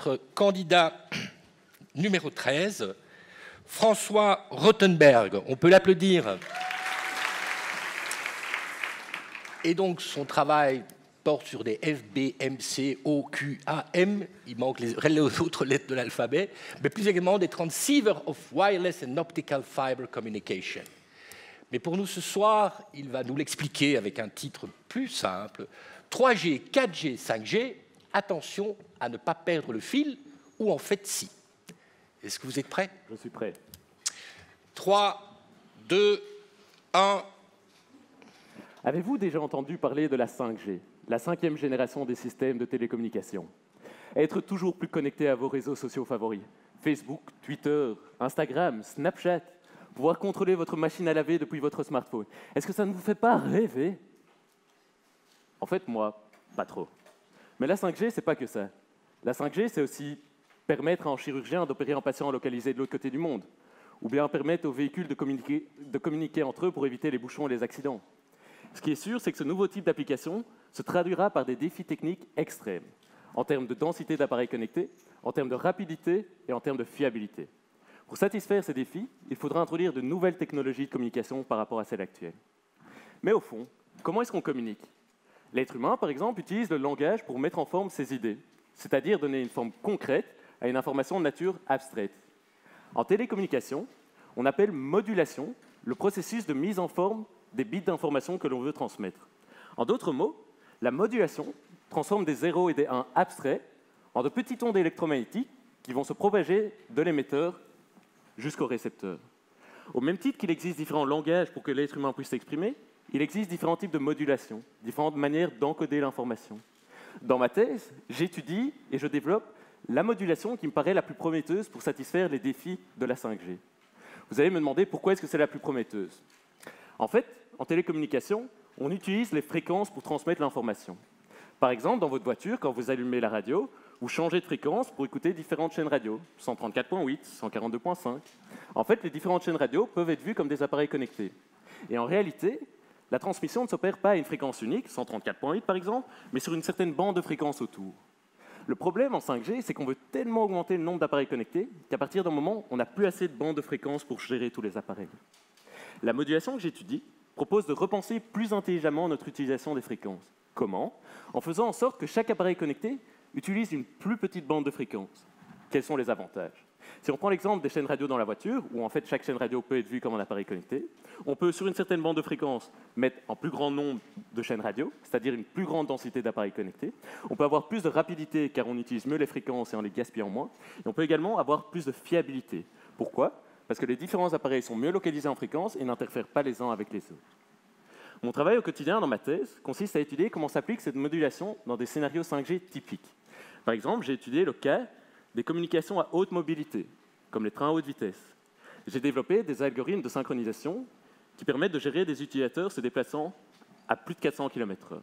notre candidat numéro 13, François Rothenberg. On peut l'applaudir. Et donc, son travail porte sur des F, B, M, C, O, Q, A, M. Il manque les autres lettres de l'alphabet, mais plus également des transceivers of wireless and optical fiber communication. Mais pour nous ce soir, il va nous l'expliquer avec un titre plus simple. 3G, 4G, 5G, attention à ne pas perdre le fil, ou en fait si. Est-ce que vous êtes prêts? Je suis prêt. 3, 2, 1... Avez-vous déjà entendu parler de la 5G, la 5e génération des systèmes de télécommunication? Être toujours plus connecté à vos réseaux sociaux favoris, Facebook, Twitter, Instagram, Snapchat, pouvoir contrôler votre machine à laver depuis votre smartphone. Est-ce que ça ne vous fait pas rêver? En fait, moi, pas trop. Mais la 5G, c'est pas que ça. La 5G, c'est aussi permettre à un chirurgien d'opérer un patient localisé de l'autre côté du monde, ou bien permettre aux véhicules de communiquer entre eux pour éviter les bouchons et les accidents. Ce qui est sûr, c'est que ce nouveau type d'application se traduira par des défis techniques extrêmes, en termes de densité d'appareils connectés, en termes de rapidité et en termes de fiabilité. Pour satisfaire ces défis, il faudra introduire de nouvelles technologies de communication par rapport à celles actuelles. Mais au fond, comment est-ce qu'on communique? L'être humain, par exemple, utilise le langage pour mettre en forme ses idées, c'est-à-dire donner une forme concrète à une information de nature abstraite. En télécommunication, on appelle modulation le processus de mise en forme des bits d'information que l'on veut transmettre. En d'autres mots, la modulation transforme des 0 et des 1 abstraits en de petites ondes électromagnétiques qui vont se propager de l'émetteur jusqu'au récepteur. Au même titre qu'il existe différents langages pour que l'être humain puisse s'exprimer, il existe différents types de modulation, différentes manières d'encoder l'information. Dans ma thèse, j'étudie et je développe la modulation qui me paraît la plus prometteuse pour satisfaire les défis de la 5G. Vous allez me demander pourquoi est-ce que c'est la plus prometteuse. En fait, en télécommunication, on utilise les fréquences pour transmettre l'information. Par exemple, dans votre voiture, quand vous allumez la radio, vous changez de fréquence pour écouter différentes chaînes radio, 134.8, 142.5. En fait, les différentes chaînes radio peuvent être vues comme des appareils connectés. Et en réalité, la transmission ne s'opère pas à une fréquence unique, 134.8 par exemple, mais sur une certaine bande de fréquences autour. Le problème en 5G, c'est qu'on veut tellement augmenter le nombre d'appareils connectés qu'à partir d'un moment, on n'a plus assez de bandes de fréquences pour gérer tous les appareils. La modulation que j'étudie propose de repenser plus intelligemment notre utilisation des fréquences. Comment? En faisant en sorte que chaque appareil connecté utilise une plus petite bande de fréquences. Quels sont les avantages? Si on prend l'exemple des chaînes radio dans la voiture, où en fait chaque chaîne radio peut être vue comme un appareil connecté, on peut sur une certaine bande de fréquences mettre un plus grand nombre de chaînes radio, c'est-à-dire une plus grande densité d'appareils connectés. On peut avoir plus de rapidité car on utilise mieux les fréquences et en les gaspillant moins. Et on peut également avoir plus de fiabilité. Pourquoi? Parce que les différents appareils sont mieux localisés en fréquence et n'interfèrent pas les uns avec les autres. Mon travail au quotidien dans ma thèse consiste à étudier comment s'applique cette modulation dans des scénarios 5G typiques. Par exemple, j'ai étudié le cas des communications à haute mobilité, comme les trains à haute vitesse. J'ai développé des algorithmes de synchronisation qui permettent de gérer des utilisateurs se déplaçant à plus de 400 km/h,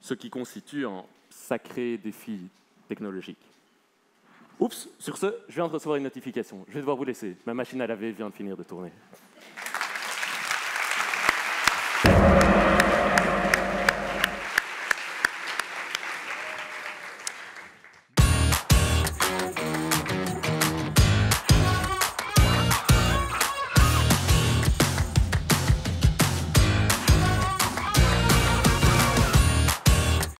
ce qui constitue un sacré défi technologique. Oups, sur ce, je viens de recevoir une notification. Je vais devoir vous laisser. Ma machine à laver vient de finir de tourner.